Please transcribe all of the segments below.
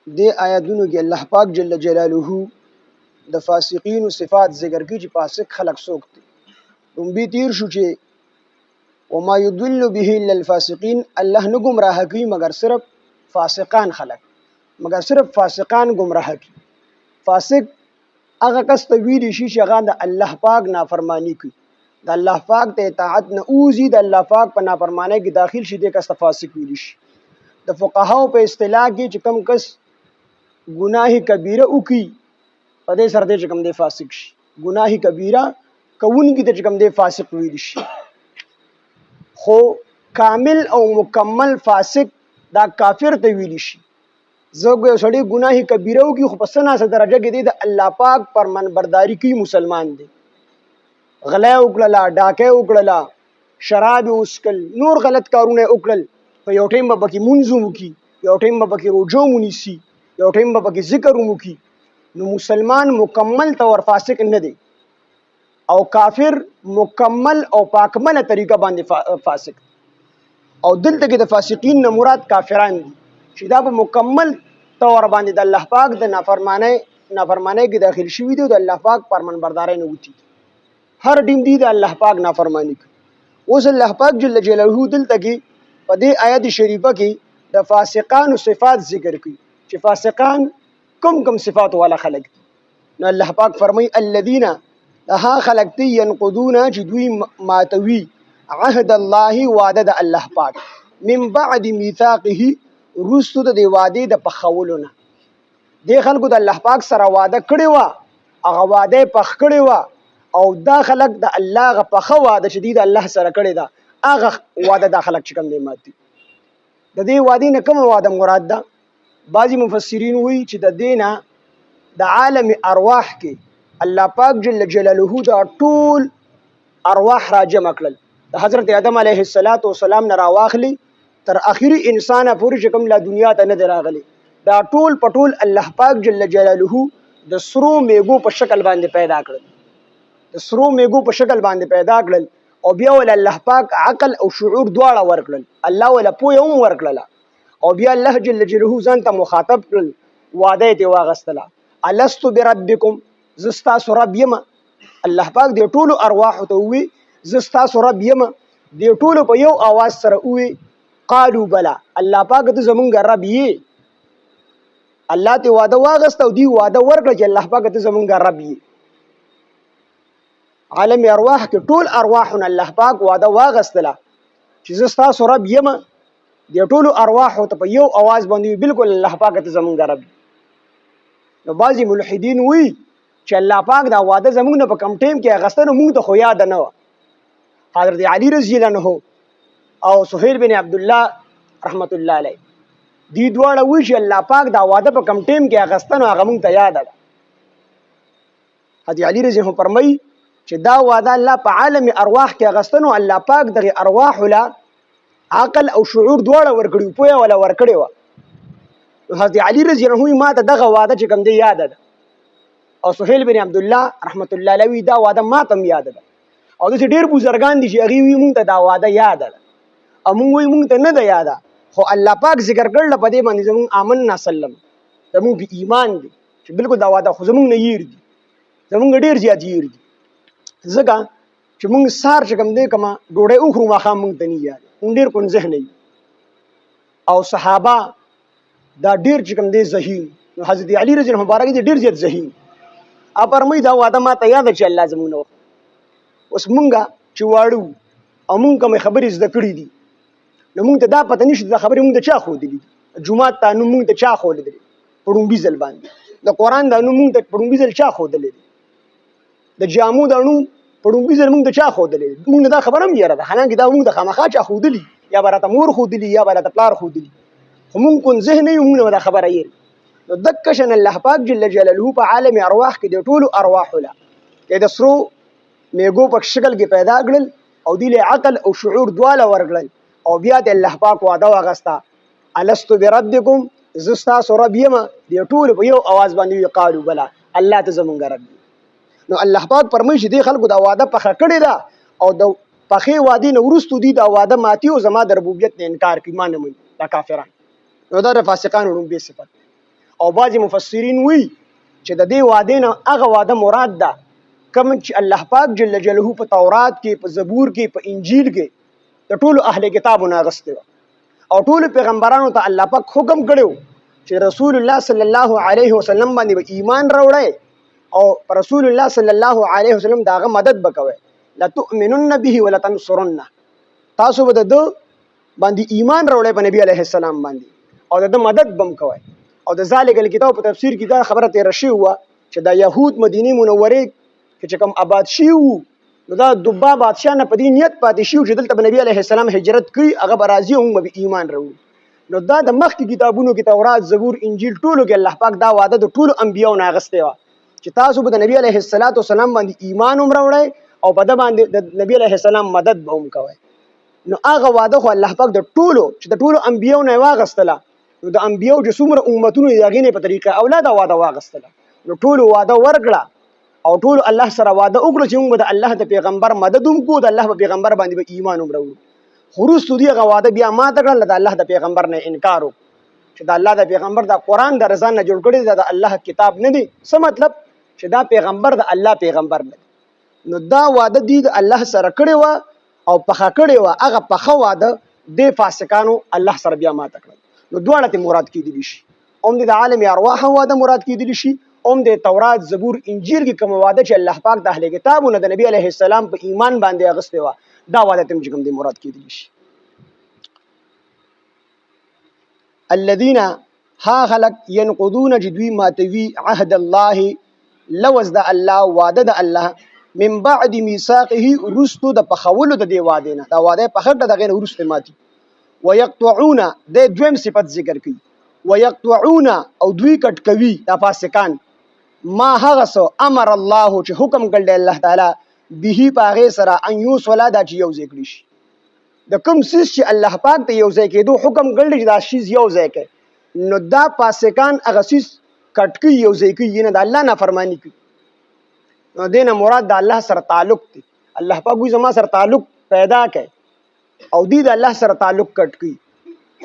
دې آیاتونو کې الله پاک جل جلاله د فاسقین صفات ذکر کوي چې فاسق خلق څوک دي. لومبي تیر شو چې وما يضل به الا الفاسقين، الله نه گمراه کوي مگر صرف فاسقان خلق، مگر صرف فاسقان گمراه کوي. فاسق هغه کس ته ویل شي چې هغه د الله پاک نافرمانی کوي، د الله پاک ته اطاعت نه اوزي، د الله پاک په نافرمانی کې داخل شي، د کس ته فاسق ویل شي. د فقهاو په اصطلاح کې چې کم کس گناه کبیره وکي په دې سره د کوم دی فاسق شي. گناه کبیره کوونکی ته کوم دی فاسق ویل شي. خو کامل او مکمل فاسق دا کافر ته ویل شي. زه یو سړی گناه کبیره وکي خو په سناسه درجه کې دی د الله پاک پرمنبرداري کوي، مسلمان دی. غلا وکړه، ډاکه وکړه، شراب وسکل، نور غلط کارونه وکړل، په یو ټیم به کې منځ وکي، یو ټیم به کې روجو ونیسي، یو ټیم به کې ذکر وکي، نو مسلمان مکمل طور فاسق نه دی، او کافر مکمل او پاکمله طریقه باندې فاسق. او دلته کې د فاسقین نه مراد کافران دي چې دا په مکمل طور باندې د الله پاک د نافرمانی کې داخل شوي دي او د الله پاک فرمانبرداري نه وتی. هر ټیم دی د الله پاک نافرمانی کوي. اوس الله پاک جل جلاله دلته کې په دې آیت شریفه کې د فاسقانو صفات ذکر کوي چې فاسقان کم صفات والا خلق دي. نو الله پاک فرمای الذين ها خلق دي ينقضون چې دوی ماتوي عهد الله، وعده د الله پاک، من بعد ميثاقه، رستو د وعده د پخولونه. د خلکو د الله پاک سره وعده کړی و، هغه وعده پخ کړی و، او دا خلق د الله غ پخه وعده شدید الله سره کړی دا، هغه وعده د خلق چې کوم دی ماتي. د دې وعده نه کوم وعده مراد ده؟ بعضی مفسرین وی چې د دینا د عالم ارواح کې الله پاک جل جلاله دا ټول ارواح را جمع کړل، د حضرت آدم علیه السلام نه راواخلی تر اخیری انسان پورې چې کوم لا دنیا ته نه راغلی، دا ټول پټول الله پاک جل جلاله د سرو میګو په شکل باندې پیدا کړل، د سرو میګو په شکل باندې پیدا کړل، او بیا ول الله پاک عقل او شعور دواړه ورکړل، الله ولا پوهه هم ورکړل، او بیا الله جل جلاله ځان ته مخاطب کړل، وعده یې واغستله، الستو بربکم، زستا سو رب یم. الله پاک دې ټولو ارواح ته وی زستا سو رب یم، دې ټولو په یو आवाज سره وی قالو بلا، الله پاک ته زمونږ رب یې. الله ته وعده واغسته او دی وعده ورکړه چې الله پاک ته زمونږ رب یې. عالم ارواح کې ټول ارواحونه الله پاک وعده واغستله چې زستا سو رب یم، دې ټولو ارواح ته په یو आवाज باندې بالکل الله پاک ته زمونږ رب. نو بعضی ملحدین وی چې الله پاک دا وعده زمونږ نه په کم ټیم کې اغسته، نو موږ ته خو یاد نه و. حضرت علی رضی الله عنه او سهیل بن عبد الله رحمت الله علیه دی دواړه وی چې الله پاک دا وعده په کم ټیم کې اغسته، نو هغه موږ ته یاد ده. حضرت علی رضی الله فرمای چې دا وعده الله په عالم ارواح کې اغسته، نو الله پاک دغه ارواح له عقل او شعور دواړه ورکړي، پوهه ولا ورکړي و. حضرت علی رضی الله عنه ما ته دغه وعده چې کوم دی یاد ده، او سهیل بن عبد الله رحمت الله علیه دا وعده ما ته یاد ده، او د ډیر بزرګان دي چې هغه وی مونږ ته دا وعده یاد ده، او مونږ وی مونږ ته نه ده یاد، خو الله پاک ذکر کړل په دې باندې زمون آمنا سلم، زمون په ایمان دي چې بالکل دا وعده خو زمون نه ییر دي، زمون ډیر زیات ییر دي، ځکه چې مونږ سار چې کوم دی کما ډوړې اوخرو ما خام مونږ ته نه یاد، مونږ ډیر کون ذهن نه، او صحابه دا ډیر چې کوم دی ذهین، نو حضرت علی رضی الله مبارک دي ډیر زیات ذهین. اپرمې دا وعده ما ته یاد چې الله زمونږ اوس مونږه چې واړو او مونږ کوم خبرې زده کړې دي، نو مونږ ته دا پته نشته دا خبرې مونږ ته چا ښودلې دي، جومات ته نو مونږ ته چا ښودلې دي په ړومبي ځل باندې، د قرآن دا نو مونږ ته په ړومبي ځل چا ښودلې دي، د جامو دا نو په ړومبي ځل مونږ ته چا ښودلې دي، مونږ دا خبره هم یاره ده، حالانکې دا مونږ ته خامخا چا ښودلي، یا به راته مور ښودلي یا به راته پلار ښودلي، خو مونږ کون ذهن یو، مونږ دا خبره یې. نو دکه شان الله پاک جل جلاله په عالم ارواح کې د ټولو ارواح له کې د سرو میګو په شکل کې پیدا کړل، او دی له عقل او شعور دواله ورکړل، او بیا د الله پاک وعده واغسته الستو بربکم، زستا سو رب یم، د ټولو په یو आवाज باندې قالو بلا، الله ته زمونږ رب. نو الله پاک فرمایي چې دې خلکو دا وعده پخه کړې ده، او د پخې وعدې نه وروستو دي دا وعده ماتي او زما د ربوبیت نه انکار کوي، ما نه مني، دا کافران. نو دا د فاسقانو لومبۍ صفت. او بعض مفسرین وی چې د دې وعده نه هغه وعده مراد ده کوم چې الله پاک جل جلاله په تورات کې په زبور کې په انجیل کې د ټولو اهل کتابونو اغسته او ټولو پیغمبرانو ته الله پاک حکم کړو چې رسول الله صلی الله علیه وسلم باندې ایمان راوړی او رسول الله صلی الله علیه وسلم داغه مدد وکوي لا تؤمنن به ولا تنصرن تاسو به د باندې ایمان راوړی په نبی علیه السلام باندې او د مدد بم کوي او د ذالک الکتاب په تفسیر کې دا خبره تیر شي هوا چې د يهود مدینه منوره کې کوم آباد شي نو دا دوبا بادشاہ نه په دې نیت پاتې شي چې دلته نبی علیه السلام هجرت کوي هغه برازي هم به ایمان راوړي نو دا د مخکې کتابونو کې تورات زبور انجیل ټولو کې الله پاک دا وعده د ټولو انبیانو نه اغسته و چې تاسو به د نبی علیه السلام باندې ایمان هم راوړی او په د باندې د نبی علیه السلام مدد به هم کوي نو هغه وعده خو الله پاک د ټولو چې د ټولو انبیانو نه واغستله نو د انبیانو چې څومره امتونو یې هغې نه په طریقه اولاد وعده واغستله نو ټولو وعده ورکړه او ټولو الله سره وعده وکړه چې موږ د الله د پیغمبر مدد هم کوو د الله په پیغمبر باندې به ایمان هم راوړو خو وروستو دې هغه وعده بیا ماته کړله د الله د پیغمبر نه انکار وکړو چې د الله د پیغمبر دا قرآن د رضا نه جوړ کړی د الله کتاب نه دی څه مطلب چې دا پیغمبر د الله پیغمبر نه نو دا وعده دی د الله سره کړی وه او پخه کړی وه هغه پخه واده د فاسقانو الله سره بیا ماته کړل نو دواړه ته مراد کېدلی شي هم د عالم ارواح واده مراد کېدلی شي هم د تورات زبور انجیل کې کوم واده چې الله پاک د اهل کتابونو د نبی علیه السلام په ایمان باندې اغسته وه دا واده ته هم چې کوم دی مراد کېدلی شي الذين ها خلق ينقضون جدوي ماتوي عهد الله لوز د الله وعده د الله من بعد ميثاقه رستو د پخولو د دی واده نه دا واده په خټه د غیر ورسته ماتي ويقطعون د دویم صفت ذکر کوي ويقطعون او دوی کټ کوي دا فاسقان ما هغه سو امر الله چې حکم کړل الله تعالی به پاغه سره ان یوصلا دا چې یو ذکر شي د کوم سیس چې الله پاک ته یو ځای کېدو حکم کړل چې دا شی یو ځای کې نو دا فاسقان هغه سیس کټ کوي یو ځای کې نه د الله نافرمانی کوي نو دینه مراد د الله سره تعلق دی الله پاک وي زما سره تعلق پیدا کړي او د الله سره تعلق کټ کړي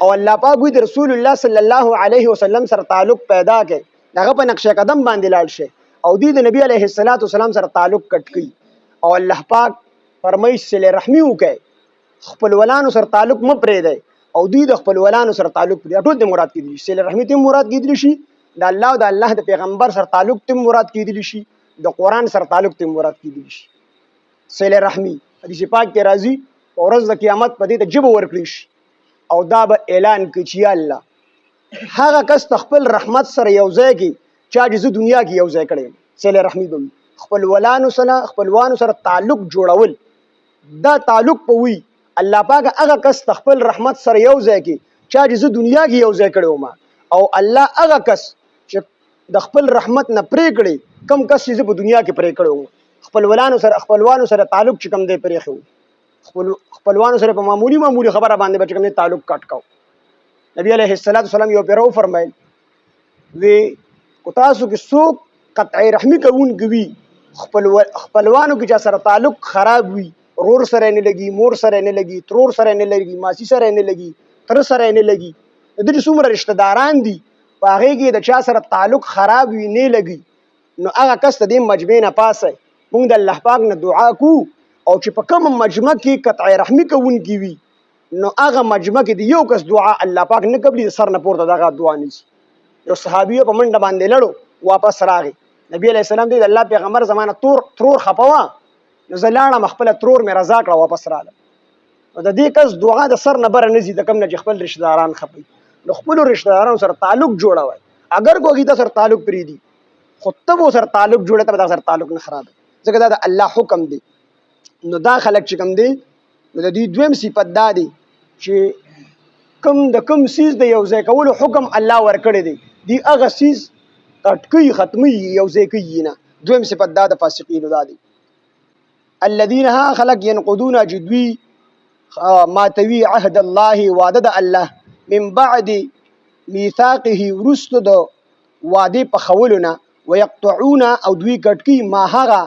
او الله پاک وي د رسول الله صلی الله علیه وسلم سره تعلق پیدا کړي هغه په نقشه قدم باندې لاړ شي او د نبی علیه السلام سره تعلق کټ کړي او الله پاک فرمایي صله رحمی وکړي خپل ولانو سره تعلق م پرې دی او د خپل ولانو سره تعلق پرې ټول د مراد کېدلی صله رحمی ته مراد کېدلی شي د الله او د الله د پیغمبر سره تعلق ته مراد کېدلی شي د قرآن سره تعلق ته مراد کېدلی شي صله رحمی حدیث پاک کې راځي او ورځ د قیامت په دې ته جبه ورکړي شي او دا به اعلان کوي چې الله هغه کس خپل رحمت سره یو ځای کې چا چې دنیا کې یو ځای کړی صله رحمی به خپل ولانو سره خپلوانو سره تعلق جوړول دا تعلق په وی الله پاک هغه کس خپل رحمت سره یو ځای کې چا چې دنیا کې یو ځای کړی ما او الله هغه کس چې د خپل رحمت نه پرې کړی کم کس چې په دنیا کې پرې کړو خپلوانو سره تعلق چې کم دی پرې خو خپلوانو سره په معمولی خبره باندې بچ کم تعلق کټ کاو نبی علیه السلام یو پیرو فرمایل وی کو تاسو کې څوک قطع رحمی کوونکی خپلوانو کې چې سره تعلق خراب وي رور سره نه لګي مور سره نه لګي ترور سره نه لګي ماسی سره نه لګي تر سره نه لګي د دې څومره رشتہ داران دي په هغه کې د چا سره تعلق خراب وي نه لګي نو هغه کس ته د مجمع نه پاسه موږ د الله پاک نه دعا کو او چې په کوم مجمع کې قطع رحمی کوونکی وي نو هغه مجمع کې د یو کس دعا الله پاک نه قبلي سر نه پورته دغه دعا نشي یو صحابي په منډه باندې لړو واپس راغی نبی علیہ السلام دې الله پیغمبر زمانه ترور خپوا نو زلاړه خپل ترور مې رضا کړه واپس رااله او د دې کس دعا د سر نه بر نه زی د کم نه خپل رشتہ داران خپي نو خپل رشتہ دارانو سره تعلق جوړوي اگر کوی د سره تعلق پری دي خطب سره تعلق جوړه ته د سره تعلق نه خراب ځکه دا د الله حکم دی نو دا خلق چې کم دی نو د دې دویم صفت دا دی چې کم سیز د یو ځای کولو حکم الله ورکړی دی دی هغه سیز کټکی ختمی یو ځای کوي نه دویم صفت دا د فاسقینو دا دی الذين ها خلق ينقضون جدوي ماتوي عهد الله وعده الله من بعد ميثاقه ورستو د وعده په خولونه ويقطعون او دوی کټکی ما هغه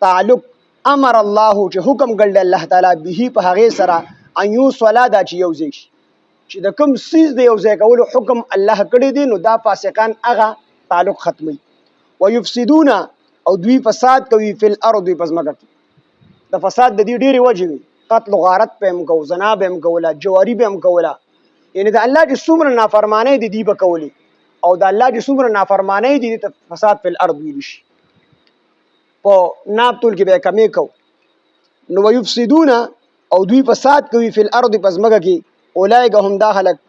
تعلق امر الله چې حکم کړل الله تعالی به په هغه سره ايو صلا دا چې یو ځای چې د کوم سیز د یو ځای کولو حکم الله کړی دی نو دا فاسقان هغه تعلق ختمي. ويفسدون او دوی فساد کوي فی الارض پزماکه د فساد د دې ډېرې وجې وي، قتل و غارت به هم کوو، زنا به هم کوله، جواري به هم کوله، یعنی د الله چې څومره نافرمانۍ دي دی به کولې او د الله چې څومره نافرمانۍ دي ته فساد فی الارض ویل شي. په ناب طول کې به کمې کو. نو ويفسدون او دوی فساد کوي فی الارض پزماکه کې اولئک هم دا خلک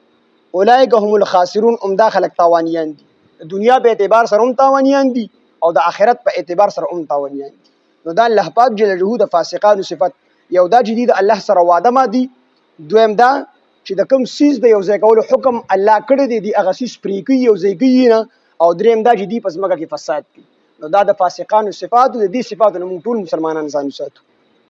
اولئک هم الخاسرون هم دا خلک تاوانیان دي، د دنیا په اعتبار سره هم تاوانیان دي او د آخرت په اعتبار سره هم تاوانیان دي. نو دا الله پاک جل جلاله د فاسقانو صفت یو دا جدید الله سره وعده مادي، دویم دا چې د کوم سیز د یو ځای کولو حکم الله کړی دی دی هغه سیز پرې کوي یو ځای کوي نه، او دریم دا چې دی پس مګه کې فساد کوي. نو دا د فاسقانو صفات د دې صفاتو موږ ټول مسلمانان ځان ساتو.